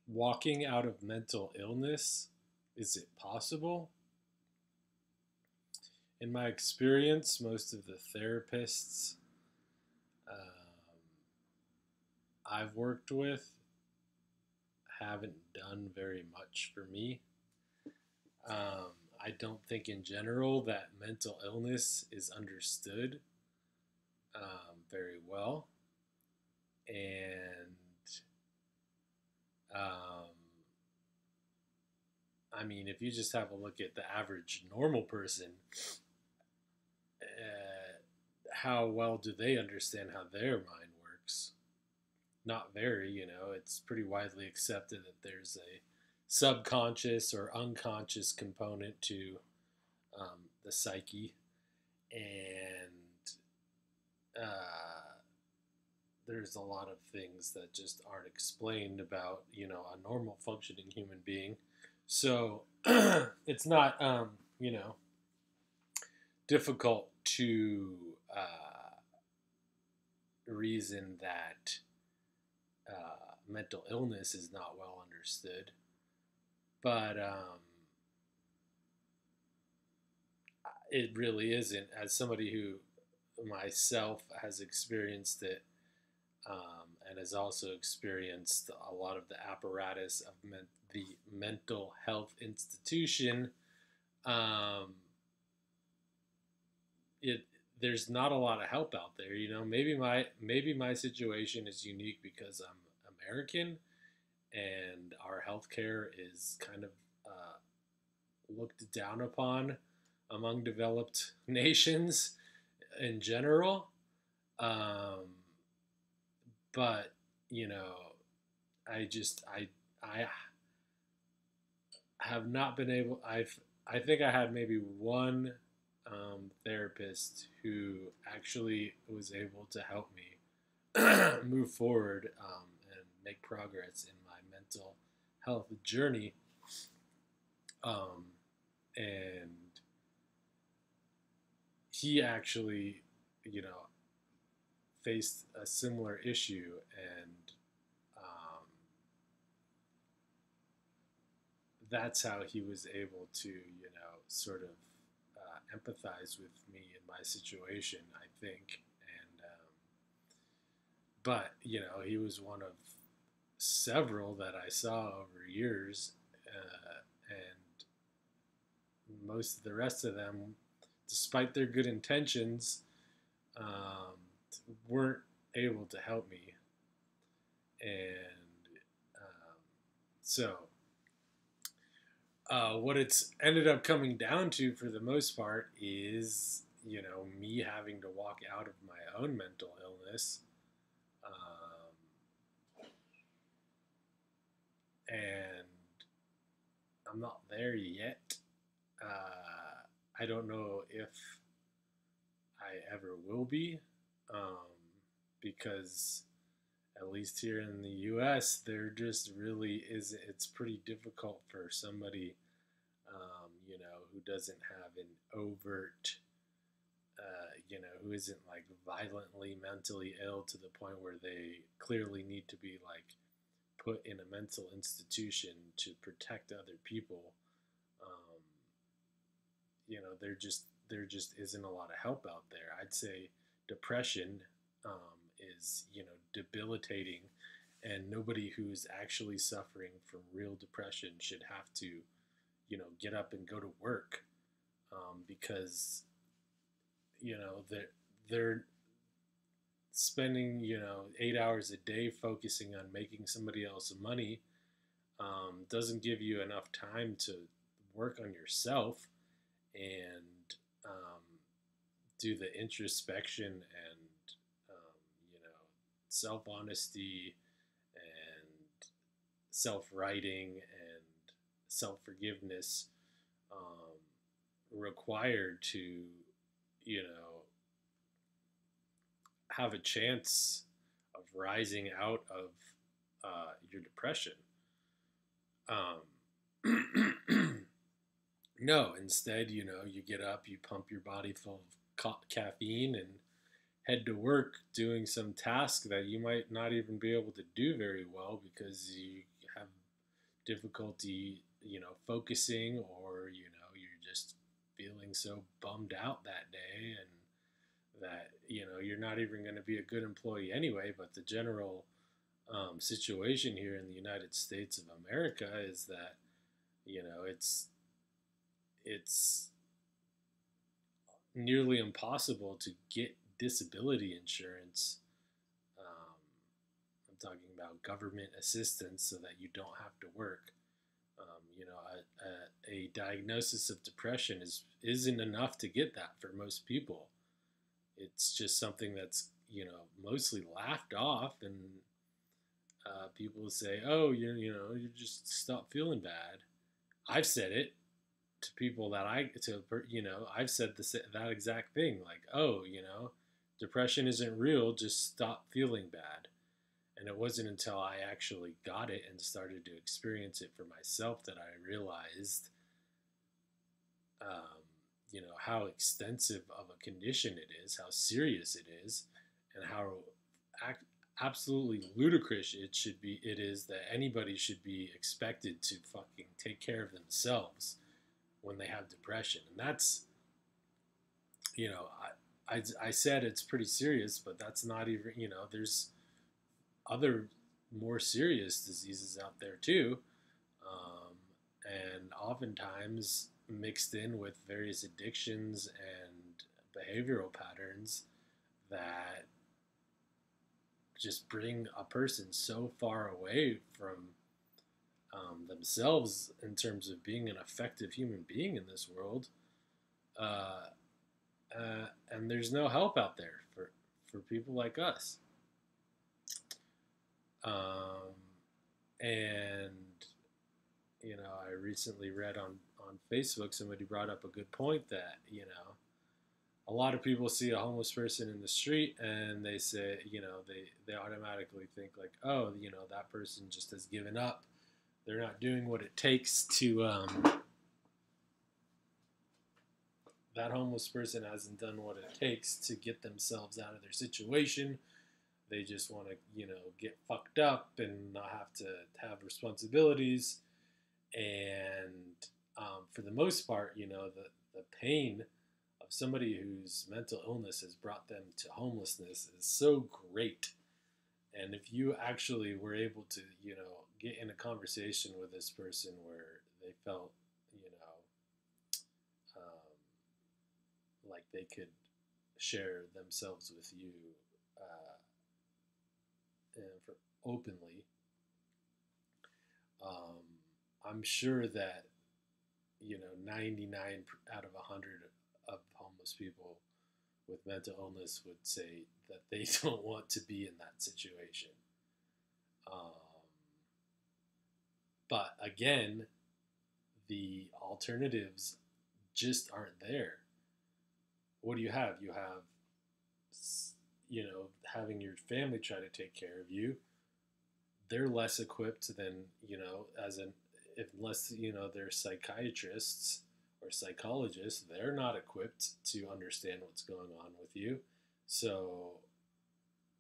Walking out of mental illness, is it possible? In my experience, most of the therapists I've worked with haven't done very much for me. Um, I don't think in general that mental illness is understood very well. And um, I mean, if you just have a look at the average normal person, how well do they understand how their mind works? Not very, it's pretty widely accepted that there's a subconscious or unconscious component to the psyche. And uh, there's a lot of things that just aren't explained about, a normal functioning human being. So it's not, difficult to reason that mental illness is not well understood. But it really isn't. As somebody who myself has experienced it and has also experienced a lot of the apparatus of the mental health institution, um, it there's not a lot of help out there. Maybe my situation is unique because I'm American and our healthcare is kind of uh, looked down upon among developed nations in general. Um, but you know, I have not been able. I think I had maybe one therapist who actually was able to help me move forward and make progress in my mental health journey. Um, and he actually, you know, faced a similar issue, and that's how he was able to, sort of empathize with me in my situation, I think. And but he was one of several that I saw over years, and most of the rest of them, despite their good intentions, um, weren't able to help me. And so, what it's ended up coming down to for the most part is, me having to walk out of my own mental illness. And I'm not there yet. I don't know if I ever will be, um, because at least here in the U.S., there just really is. It's pretty difficult for somebody, who doesn't have an overt, who isn't like violently mentally ill to the point where they clearly need to be like put in a mental institution to protect other people. Um, there just isn't a lot of help out there. I'd say depression is debilitating, and nobody who's actually suffering from real depression should have to get up and go to work, because they're spending 8 hours a day focusing on making somebody else money, doesn't give you enough time to work on yourself and do the introspection and self honesty and self writing and self forgiveness required to you know have a chance of rising out of your depression. Um, no, instead, you get up, you pump your body full of caffeine, and head to work doing some task that you might not even be able to do very well because you have difficulty, focusing, or, you're just feeling so bummed out that day, and that, you're not even going to be a good employee anyway. But the general situation here in the United States of America is that, it's nearly impossible to get disability insurance. Um, I'm talking about government assistance so that you don't have to work. A diagnosis of depression isn't enough to get that for most people. It's just something that's mostly laughed off, and people say, "Oh, you just stop feeling bad." I've said it to people that I've said that exact thing, like, "Oh, depression isn't real. Just stop feeling bad." And it wasn't until I actually got it and started to experience it for myself that I realized, um, how extensive of a condition it is, how serious it is, and how ac- absolutely ludicrous it is that anybody should be expected to fucking take care of themselves when they have depression. And that's, I said it's pretty serious, but that's not even, there's other more serious diseases out there too, um, and oftentimes mixed in with various addictions and behavioral patterns that just bring a person so far away from themselves in terms of being an effective human being in this world. Uh, and there's no help out there for people like us. Um, and I recently read on Facebook, somebody brought up a good point that a lot of people see a homeless person in the street and they say, they automatically think like, oh, that person just has given up. They're not doing what it takes to that homeless person hasn't done what it takes to get themselves out of their situation. They just want to, get fucked up and not have to have responsibilities. And for the most part, the pain of somebody whose mental illness has brought them to homelessness is so great. And if you actually were able to, get in a conversation with this person where they felt, like they could share themselves with you uh, openly, um, I'm sure that 99 out of 100 of homeless people with mental illness would say that they don't want to be in that situation. Um, but again, the alternatives just aren't there. What do you have? You have, having your family try to take care of you. They're less equipped than, as an, if unless, they're psychiatrists or psychologists, they're not equipped to understand what's going on with you. So,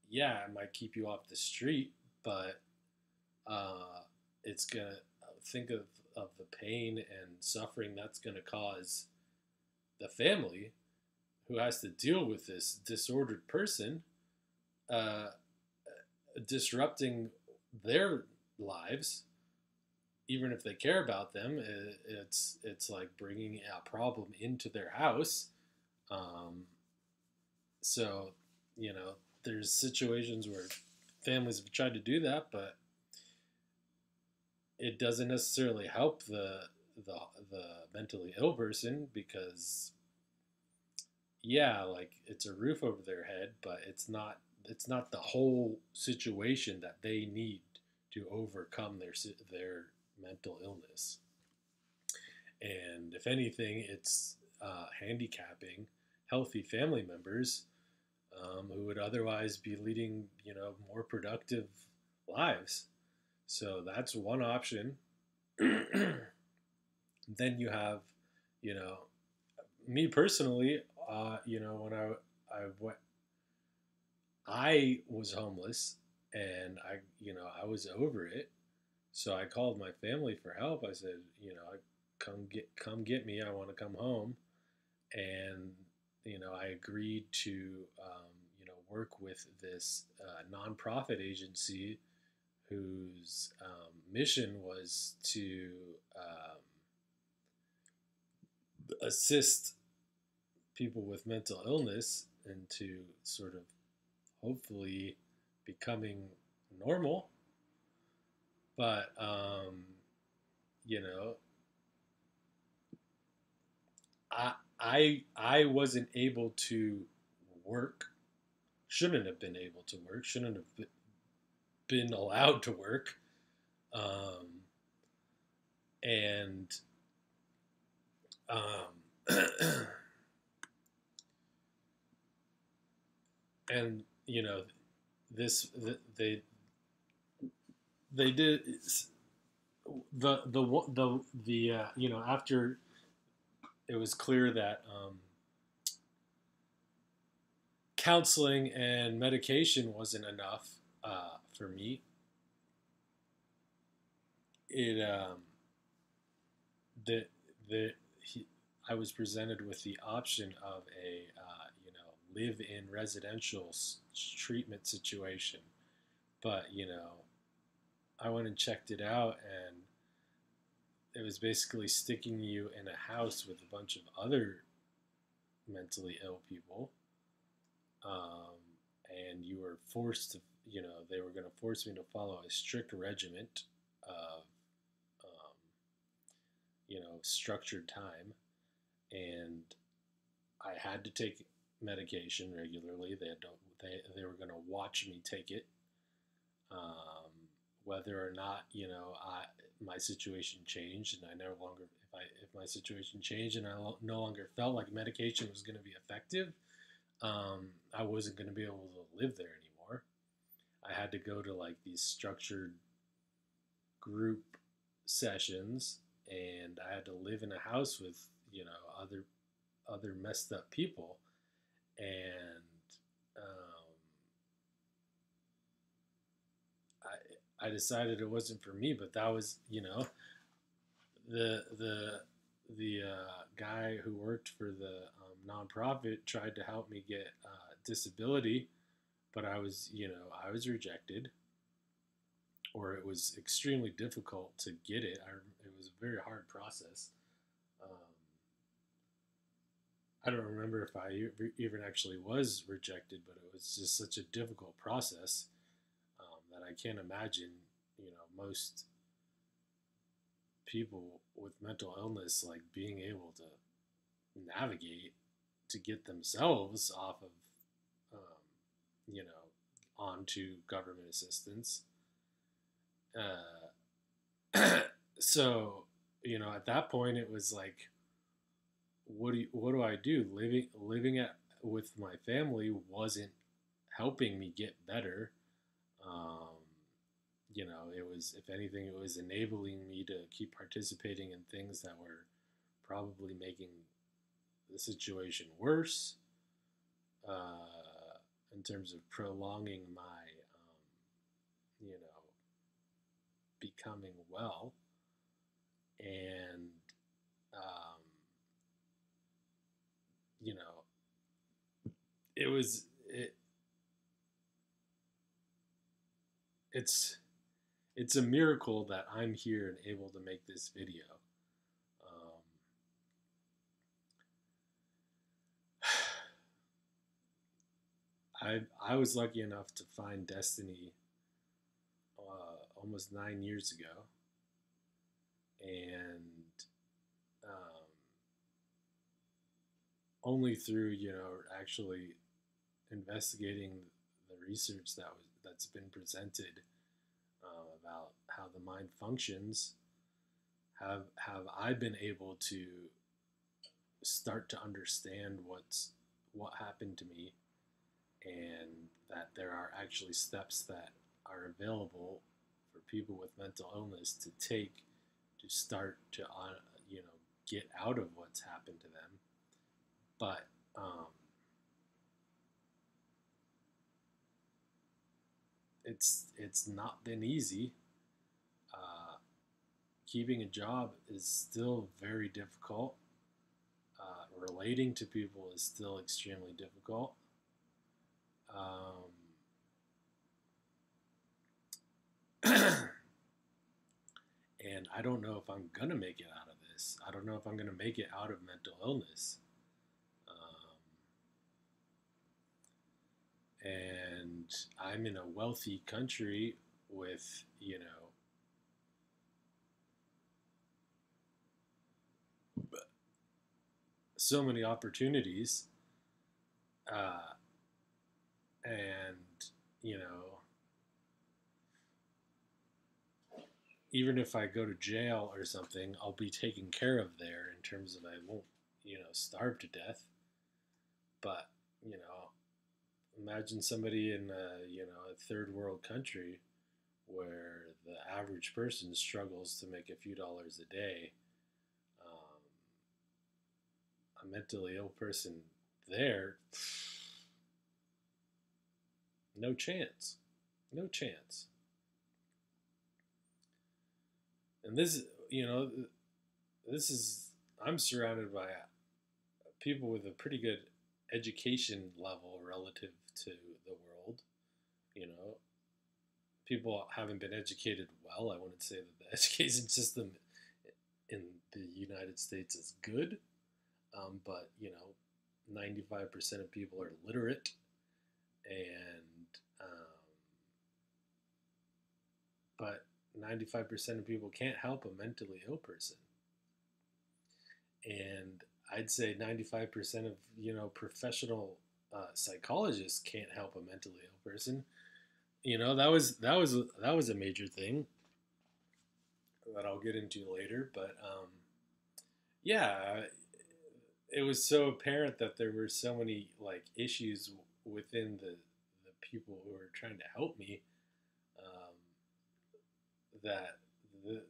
yeah, it might keep you off the street, but uh, it's going to think of the pain and suffering that's going to cause the family who has to deal with this disordered person, uh, disrupting their lives. Even if they care about them, it's like bringing a problem into their house. Um, so, you know, there's situations where families have tried to do that, but it doesn't necessarily help the the mentally ill person because yeah, like it's a roof over their head, but it's not the whole situation that they need to overcome their mental illness. And if anything, it's handicapping healthy family members who would otherwise be leading, more productive lives. So that's one option. Then you have, you know, me personally, when I was homeless and I was over it. So I called my family for help. I said, come get me. I want to come home. And I agreed to work with this nonprofit agency whose mission was to assist people with mental illness into sort of hopefully becoming normal. But you know, I wasn't able to work. Shouldn't have been able to work. Shouldn't have been allowed to work. Um, and um, and this they did the after it was clear that counseling and medication wasn't enough for me. It the the he, I was presented with the option of a live-in residential treatment situation, but I went and checked it out, and it was basically sticking you in a house with a bunch of other mentally ill people, um, and you were forced to, they were going to force me to follow a strict regiment of, um, structured time, and I had to take medication regularly. They were going to watch me take it, um, whether or not my situation changed, and I no longer if my situation changed and I no longer felt like medication was going to be effective, I wasn't going to be able to live there anymore. I had to go to like these structured group sessions, and I had to live in a house with other messed up people, and um, I decided it wasn't for me. But that was the guy who worked for the nonprofit tried to help me get disability, but I was rejected, or it was extremely difficult to get it. It was a very hard process. Um, I don't remember if I even actually was rejected, but it was just such a difficult process that I can't imagine, most people with mental illness like being able to navigate to get themselves off of, um, onto government assistance. So, at that point, it was like, what do I do? Living with my family wasn't helping me get better. Um, it was, if anything, it was enabling me to keep participating in things that were probably making the situation worse, in terms of prolonging my, you know, becoming well. And, um, you know, it was, it's, it's a miracle that I'm here and able to make this video. Um, I was lucky enough to find Destiny almost 9 years ago, and um, only through actually investigating the research that's been presented about how the mind functions have I been able to start to understand what happened to me, and that there are actually steps that are available for people with mental illness to take to start to get out of what's happened to them. But it's not been easy. keeping a job is still very difficult. Relating to people is still extremely difficult. Um, and I don't know if I'm gonna make it out of this. I don't know if I'm gonna make it out of mental illness. And I'm in a wealthy country with, so many opportunities, uh, and you know, even if I go to jail or something, I'll be taken care of there in terms of I won't, starve to death. But you know, imagine somebody in a third world country where the average person struggles to make a few dollars a day. Um, a mentally ill person there, no chance, no chance. And this is I'm surrounded by people with a pretty good education level relative to the world. You know, people haven't been educated well. I wouldn't say that the education system in the United States is good, but 95% of people are literate, and but 95% of people can't help a mentally ill person, and I'd say 95% of professional psychologists can't help a mentally ill person. That was a major thing that I'll get into later. But yeah, it was so apparent that there were so many like issues within the people who were trying to help me, um, that the,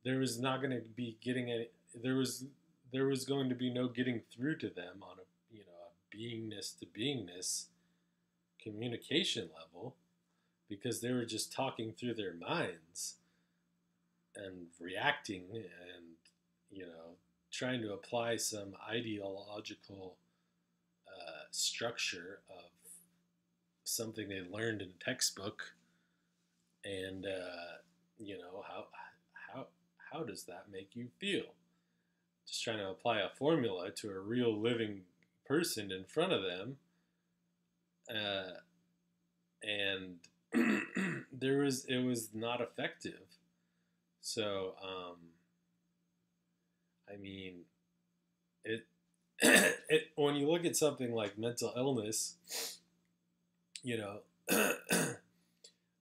there was not going to be getting any. There was going to be no getting through to them on a beingness to beingness communication level, because they were just talking through their minds and reacting, and trying to apply some ideological structure of something they learned in a textbook. And how how does that make you feel? Just trying to apply a formula to a real living person in front of them, uh, and it was not effective. So I mean, it when you look at something like mental illness, you know,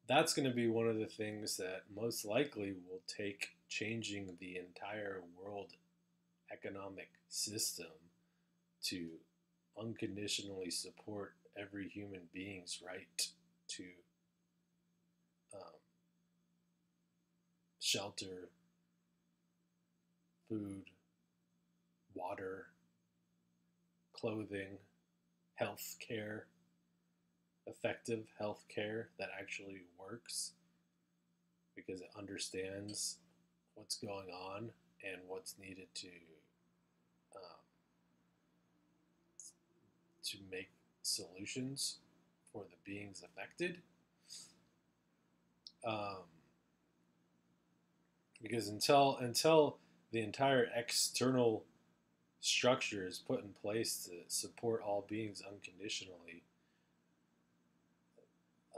that's going to be one of the things that most likely will take changing the entire world economic system to unconditionally support every human being's right to um, shelter, food, water, clothing, health care, effective health care that actually works because it understands what's going on and what's needed um, to make solutions for the beings affected. Um, because until the entire external structure is put in place to support all beings unconditionally,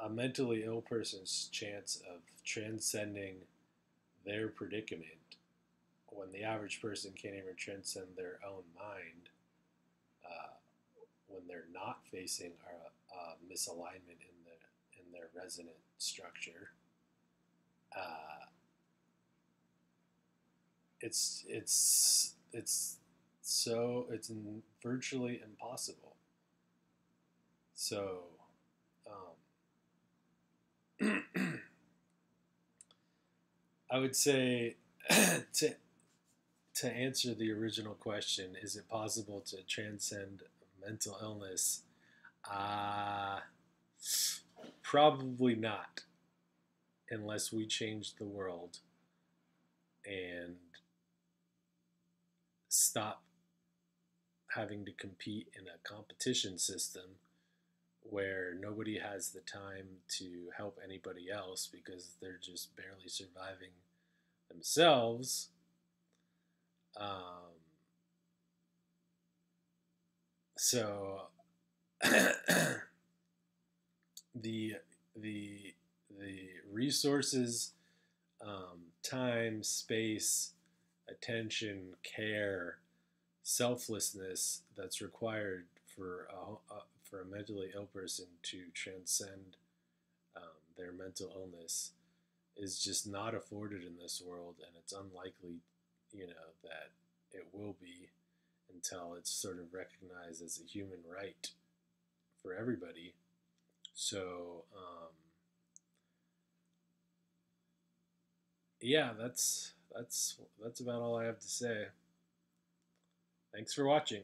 a mentally ill person's chance of transcending their predicament, when the average person can't even transcend their own mind, uh, when they're not facing a misalignment in their resonant structure, uh, it's virtually impossible. So um, I would say to answer the original question, is it possible to transcend mental illness? Uh, Probably not, unless we change the world. and stop having to compete in a competition system where nobody has the time to help anybody else because they're just barely surviving themselves. Um, so the the the resources, time, space, attention, care, selflessness that's required for a mentally ill person to transcend their mental illness is just not afforded in this world, and it's unlikely, that it will be until it's sort of recognized as a human right for everybody. So, yeah, that's about all I have to say. Thanks for watching.